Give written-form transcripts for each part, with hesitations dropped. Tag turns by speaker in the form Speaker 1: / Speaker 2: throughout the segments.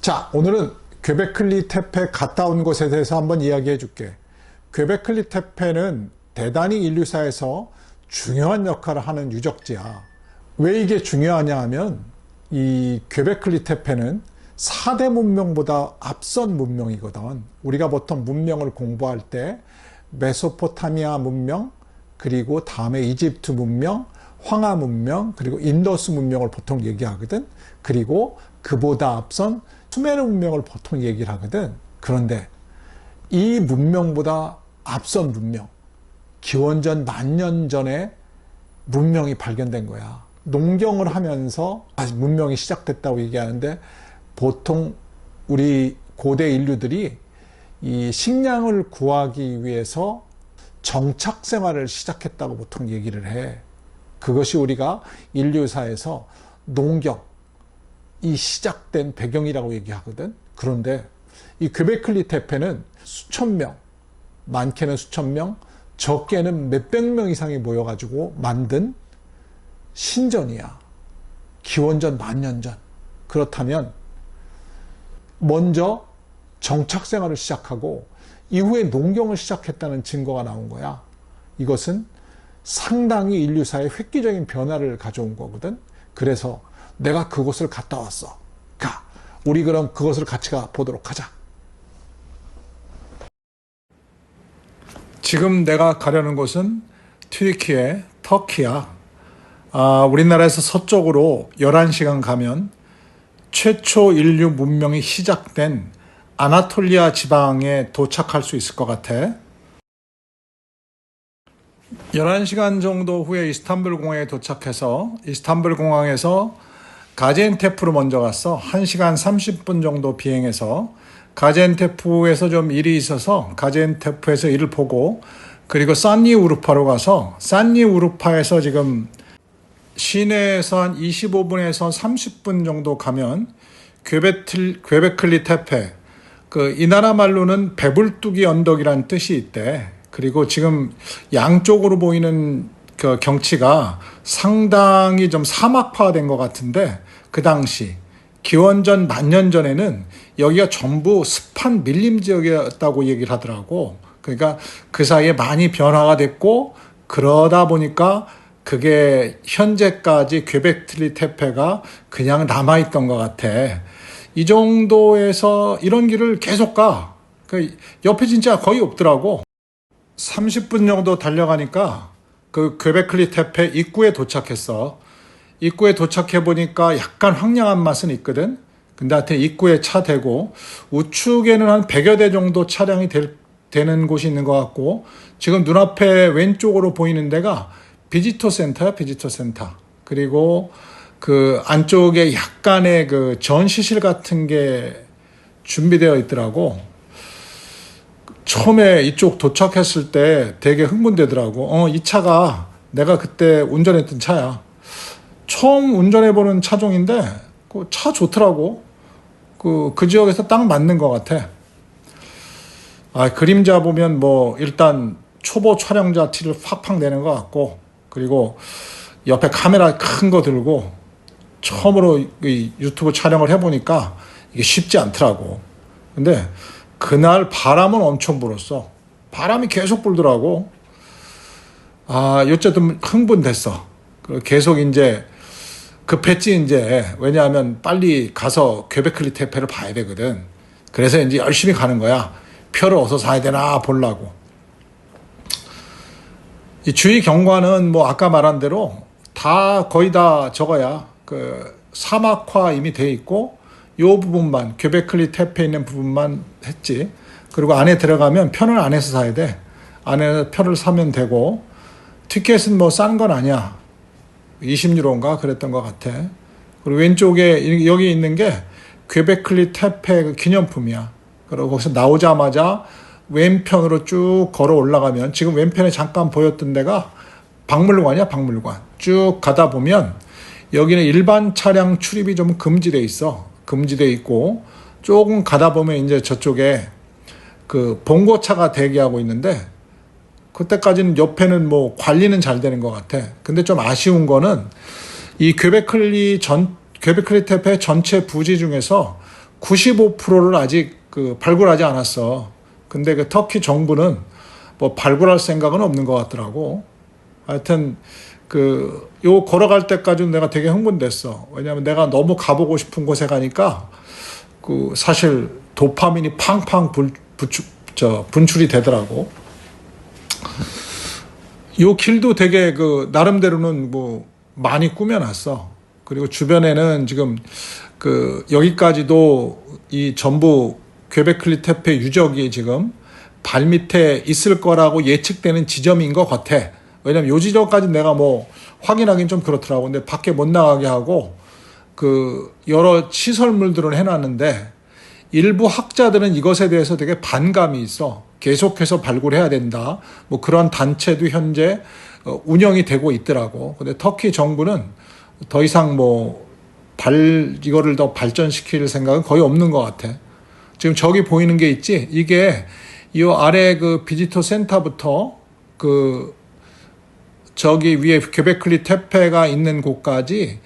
Speaker 1: 자, 오늘은 괭베클리 테페 갔다 온 곳에 대해서 한번 이야기해 줄게. 괭베클리 테페는 대단히 인류사에서 중요한 역할을 하는 유적지야. 왜 이게 중요하냐 하면 이 괭베클리 테페는 4대 문명보다 앞선 문명이거든. 우리가 보통 문명을 공부할 때 메소포타미아 문명, 그리고 다음에 이집트 문명, 황하 문명, 그리고 인더스 문명을 보통 얘기하거든. 그리고 그보다 앞선 수메르 문명을 보통 얘기를 하거든. 그런데 이 문명보다 앞선 문명, 기원전 10,000년 전에 문명이 발견된 거야. 농경을 하면서 문명이 시작됐다고 얘기하는데, 보통 우리 고대 인류들이 이 식량을 구하기 위해서 정착 생활을 시작했다고 보통 얘기를 해. 그것이 우리가 인류사에서 농경이 시작된 배경이라고 얘기하거든. 그런데 이 괭베클리 테페는 수천 명, 많게는 수천 명, 적게는 몇백 명 이상이 모여가지고 만든 신전이야. 기원전 10,000년 전. 그렇다면 먼저 정착 생활을 시작하고 이후에 농경을 시작했다는 증거가 나온 거야. 이것은 상당히 인류사의 획기적인 변화를 가져온 거거든. 그래서 내가 그곳을 갔다 왔어. 우리 그럼 그것을 같이 보도록 하자. 지금 내가 가려는 곳은 튀르키예, 터키야. 우리나라에서 서쪽으로 11시간 가면 최초 인류 문명이 시작된 아나톨리아 지방에 도착할 수 있을 것 같아. 11시간 정도 후에 이스탄불 공항에 도착해서 이스탄불 공항에서 가지엔테프로 먼저 갔어. 1시간 30분 정도 비행해서 가지엔테프에서 좀 일이 있어서 가지엔테프에서 일을 보고, 그리고 산리우르파로 가서 산리우르파에서 지금 시내에서 한 25분에서 30분 정도 가면 괭베클리 테페, 이 나라 말로는 배불뚝이 언덕이란 뜻이 있대. 그리고 지금 양쪽으로 보이는 그 경치가 상당히 좀 사막화된 것 같은데, 그 당시 기원전 10,000년 전에는 여기가 전부 습한 밀림 지역이었다고 얘기를 하더라고. 그러니까 그 사이에 많이 변화가 됐고, 그러다 보니까 그게 현재까지 괭베클리 테페가 그냥 남아있던 것 같아. 이 정도에서 이런 길을 계속 가. 옆에 진짜 거의 없더라고. 30분 정도 달려가니까 그 괭베클리 테페 입구에 도착했어. 입구에 도착해 보니까 약간 황량한 맛은 있거든. 근데 하여튼 입구에 차 대고 우측에는 한 100여 대 정도 차량이 되는 곳이 있는 것 같고, 지금 눈앞에 왼쪽으로 보이는 데가 비지터 센터야, 비지터 센터. 그리고 그 안쪽에 약간의 그 전시실 같은 게 준비되어 있더라고. 처음에 이쪽 도착했을 때 되게 흥분되더라고. 이 차가 내가 그때 운전했던 차야. 처음 운전해보는 차종인데 그 차 좋더라고. 그 지역에서 딱 맞는 것 같아. 그림자 보면 뭐 일단 초보 촬영자 티를 팍팍 내는 것 같고, 그리고 옆에 카메라 큰 거 들고 처음으로 이 유튜브 촬영을 해보니까 이게 쉽지 않더라고. 근데 그날 바람은 엄청 불었어. 바람이 계속 불더라고. 어쨌든 흥분됐어. 계속 이제 급했지 이제. 왜냐하면 빨리 가서 괭베클리 테페를 봐야 되거든. 그래서 이제 열심히 가는 거야. 표를 어디서 사야 되나 보려고. 이 주위 경관은 뭐 아까 말한 대로 다 거의 다 저거야. 그 사막화 이미 돼 있고, 요 부분만, 괭베클리 테페에 있는 부분만 했지. 그리고 안에 들어가면 표는 안에서 사야 돼. 안에 표를 사면 되고, 티켓은 뭐 싼 건 아니야. 20유로인가 그랬던 것 같아. 그리고 왼쪽에 여기 있는 게 괭베클리 테페 기념품이야. 그리고 거기서 나오자마자 왼편으로 쭉 걸어 올라가면, 지금 왼편에 잠깐 보였던 데가 박물관이야, 박물관. 쭉 가다 보면 여기는 일반 차량 출입이 좀 금지돼 있어. 금지돼 있고, 조금 가다 보면 이제 저쪽에 그 봉고차가 대기하고 있는데, 그때까지는 옆에는 뭐 관리는 잘 되는 것 같아. 근데 좀 아쉬운 거는 이 괭베클리 테페 전체 부지 중에서 95%를 아직 발굴하지 않았어. 근데 그 터키 정부는 뭐 발굴할 생각은 없는 것 같더라고. 하여튼 요 걸어갈 때까지는 내가 되게 흥분됐어. 왜냐하면 내가 너무 가보고 싶은 곳에 가니까 사실 도파민이 팡팡 분출이 되더라고. 요 길도 되게 나름대로는 뭐 많이 꾸며놨어. 그리고 주변에는 지금 여기까지도 이 전부 퀘베클리 테페 유적이 지금 발밑에 있을 거라고 예측되는 지점인 것 같아. 왜냐면 요 지점까지 내가 뭐 확인하긴 좀 그렇더라고. 근데 밖에 못 나가게 하고 여러 시설물들은 해놨는데 일부 학자들은 이것에 대해서 되게 반감이 있어. 계속해서 발굴해야 된다. 뭐 그런 단체도 현재 운영이 되고 있더라고. 근데 터키 정부는 더 이상 이거를 더 발전시킬 생각은 거의 없는 것 같아. 지금 저기 보이는 게 있지? 이게 이 아래 비지터 센터부터 저기 위에 퀘베클리 테페가 있는 곳까지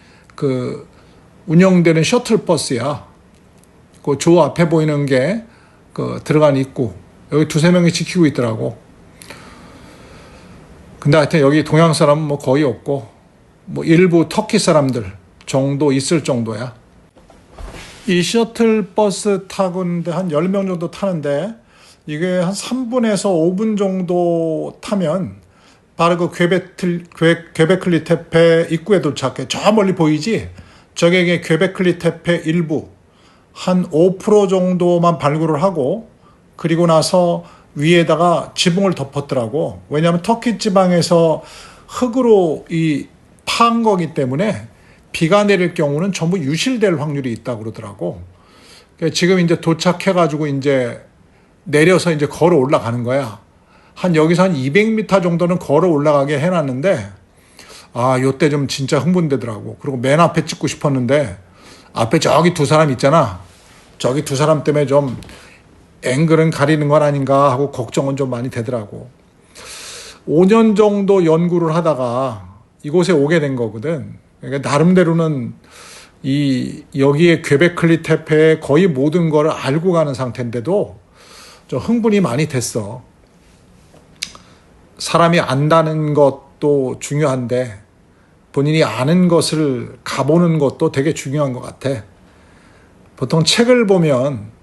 Speaker 1: 운영되는 셔틀버스야. 조 앞에 보이는 게 들어간 입구. 여기 두세 명이 지키고 있더라고. 근데 하여튼 여기 동양 사람은 뭐 거의 없고, 뭐 일부 터키 사람들 정도 있을 정도야. 이 셔틀버스 타고는데 한 10명 정도 타는데, 이게 한 3분에서 5분 정도 타면 바로 퀘베클리 테페 입구에 도착해. 저 멀리 보이지? 저게 퀘베클리 테페 일부. 한 5% 정도만 발굴을 하고, 그리고 나서 위에다가 지붕을 덮었더라고. 왜냐하면 터키 지방에서 흙으로 파한 거기 때문에 비가 내릴 경우는 전부 유실될 확률이 있다고 그러더라고. 지금 이제 도착해가지고 이제 내려서 이제 걸어 올라가는 거야. 여기서 한 200m 정도는 걸어 올라가게 해놨는데, 요때 좀 진짜 흥분되더라고. 그리고 맨 앞에 찍고 싶었는데, 앞에 저기 두 사람 있잖아. 저기 두 사람 때문에 좀 앵글은 가리는 건 아닌가 하고 걱정은 좀 많이 되더라고. 5년 정도 연구를 하다가 이곳에 오게 된 거거든. 그러니까 나름대로는 여기에 퀘베클리 테페의 거의 모든 거를 알고 가는 상태인데도 좀 흥분이 많이 됐어. 사람이 안다는 것도 중요한데 본인이 아는 것을 가보는 것도 되게 중요한 것 같아. 보통 책을 보면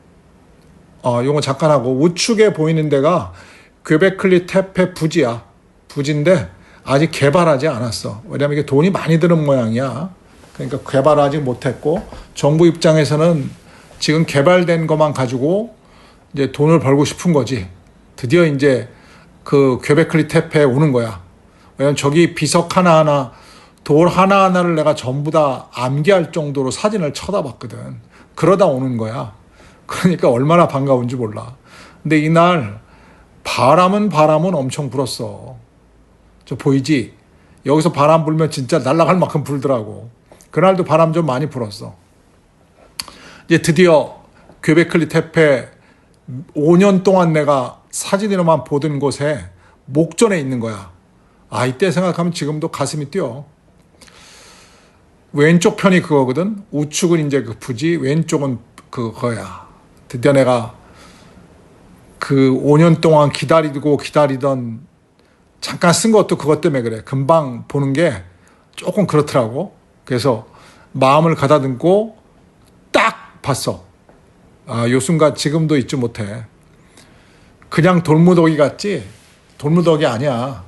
Speaker 1: 요거 잠깐 하고 우측에 보이는 데가 퀘베클리 테페 부지야. 부지인데 아직 개발하지 않았어. 왜냐면 이게 돈이 많이 드는 모양이야. 그러니까 개발하지 못했고 정부 입장에서는 지금 개발된 것만 가지고 이제 돈을 벌고 싶은 거지. 드디어 이제 퀘베클리 테페에 오는 거야. 왜냐면 저기 비석 하나하나 돌 하나하나를 내가 전부 다 암기할 정도로 사진을 쳐다봤거든. 그러다 오는 거야. 그러니까 얼마나 반가운지 몰라. 근데 이날 바람은 엄청 불었어. 저 보이지? 여기서 바람 불면 진짜 날아갈 만큼 불더라고. 그날도 바람 좀 많이 불었어. 이제 드디어 퀘베클리 테페 5년 동안 내가 사진으로만 보던 곳에 목전에 있는 거야. 이때 생각하면 지금도 가슴이 뛰어. 왼쪽 편이 그거거든. 우측은 이제 부지, 왼쪽은 그거야. 드디어 내가 5년 동안 기다리던 잠깐 쓴 것도 그것 때문에 그래. 금방 보는 게 조금 그렇더라고. 그래서 마음을 가다듬고 딱 봤어. 요 순간 지금도 잊지 못해. 그냥 돌무더기 같지? 돌무더기 아니야.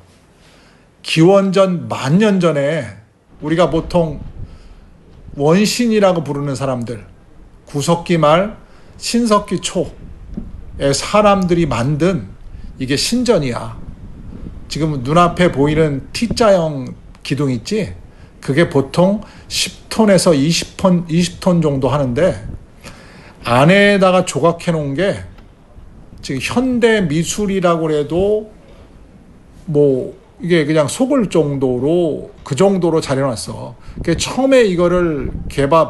Speaker 1: 기원전 10,000년 전에 우리가 보통 원신이라고 부르는 사람들, 구석기 말 신석기 초에 사람들이 만든 이게 신전이야. 지금 눈앞에 보이는 T자형 기둥 있지? 그게 보통 10톤에서 20톤 정도 하는데 안에다가 조각해 놓은 게 지금 현대 미술이라고 해도 뭐 이게 그냥 속을 정도로 그 정도로 잘 해놨어. 처음에 이거를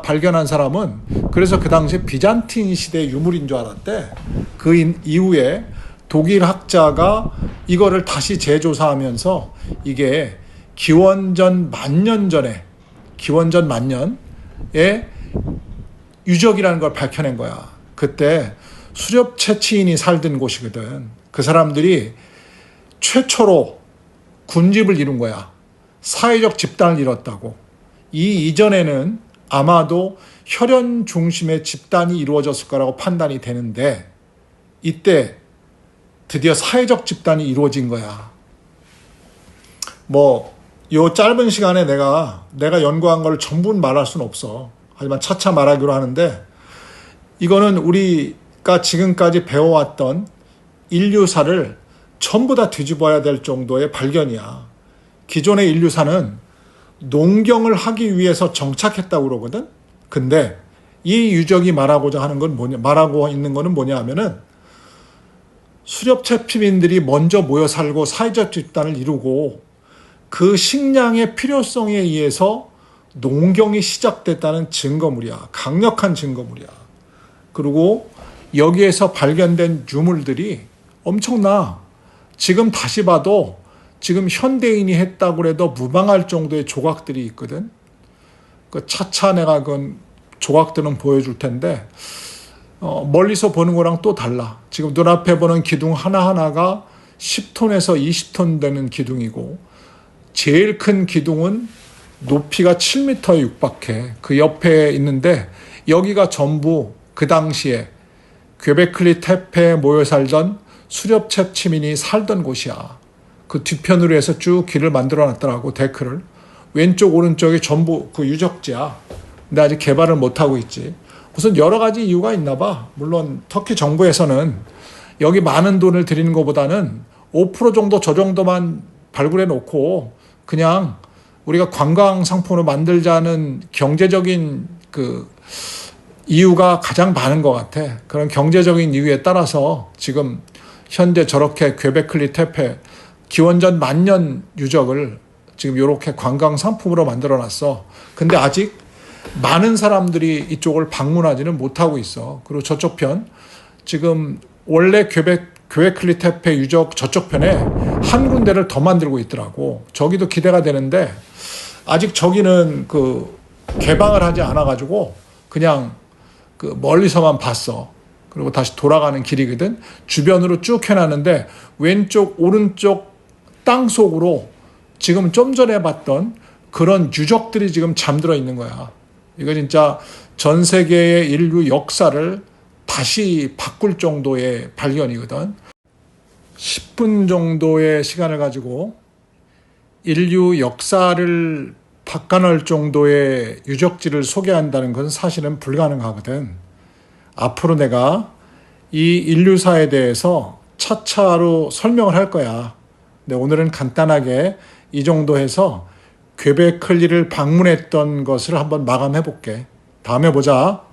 Speaker 1: 발견한 사람은 그래서 그 당시에 비잔틴 시대 유물인 줄 알았대. 그 이후에 독일 학자가 이거를 다시 재조사하면서 이게 기원전 10,000년 전에 기원전 10,000년에 유적이라는 걸 밝혀낸 거야. 그때 수렵 채취인이 살던 곳이거든. 그 사람들이 최초로 군집을 이룬 거야. 사회적 집단을 이뤘다고. 이 이전에는 아마도 혈연 중심의 집단이 이루어졌을 거라고 판단이 되는데 이때 드디어 사회적 집단이 이루어진 거야. 요 짧은 시간에 내가 연구한 걸 전부 말할 수는 없어. 하지만 차차 말하기로 하는데 이거는 우리가 지금까지 배워왔던 인류사를 전부 다 뒤집어야 될 정도의 발견이야. 기존의 인류사는 농경을 하기 위해서 정착했다고 그러거든. 근데 이 유적이 말하고 있는 거는 뭐냐 하면은 수렵채피민들이 먼저 모여 살고 사회적 집단을 이루고 그 식량의 필요성에 의해서 농경이 시작됐다는 증거물이야. 강력한 증거물이야. 그리고 여기에서 발견된 유물들이 엄청나. 지금 다시 봐도 지금 현대인이 했다고 해도 무방할 정도의 조각들이 있거든. 그 차차 내가 그 조각들은 보여줄 텐데 멀리서 보는 거랑 또 달라. 지금 눈앞에 보는 기둥 하나하나가 10톤에서 20톤 되는 기둥이고 제일 큰 기둥은 높이가 7m에 육박해. 그 옆에 있는데 여기가 전부 그 당시에 괭베클리 테페에 모여 살던 수렵채취민이 살던 곳이야. 그 뒤편으로 해서 쭉 길을 만들어 놨더라고. 데크를. 왼쪽 오른쪽이 전부 그 유적지야. 근데 아직 개발을 못하고 있지. 우선 여러 가지 이유가 있나 봐. 물론 터키 정부에서는 여기 많은 돈을 들이는 것보다는 5% 정도 저 정도만 발굴해 놓고 그냥 우리가 관광 상품으로 만들자는 경제적인 그 이유가 가장 많은 것 같아. 그런 경제적인 이유에 따라서 지금 현재 저렇게 괭베클리 테페 기원전 10,000년 유적을 지금 이렇게 관광 상품으로 만들어 놨어. 근데 아직 많은 사람들이 이쪽을 방문하지는 못하고 있어. 그리고 저쪽 편 지금 원래 괭베클리 테페 유적 저쪽 편에 한 군데를 더 만들고 있더라고. 저기도 기대가 되는데 아직 저기는 그 개방을 하지 않아 가지고 그냥 그 멀리서만 봤어. 그리고 다시 돌아가는 길이거든. 주변으로 쭉 해놨는데 왼쪽 오른쪽 땅 속으로 지금 좀 전에 봤던 그런 유적들이 지금 잠들어 있는 거야. 이거 진짜 전 세계의 인류 역사를 다시 바꿀 정도의 발견이거든. 10분 정도의 시간을 가지고 인류 역사를 바꿔놓을 정도의 유적지를 소개한다는 것은 사실은 불가능하거든. 앞으로 내가 이 인류사에 대해서 차차로 설명을 할 거야. 근데 오늘은 간단하게 이 정도 해서 괭베클리를 방문했던 것을 한번 마감해 볼게. 다음에 보자.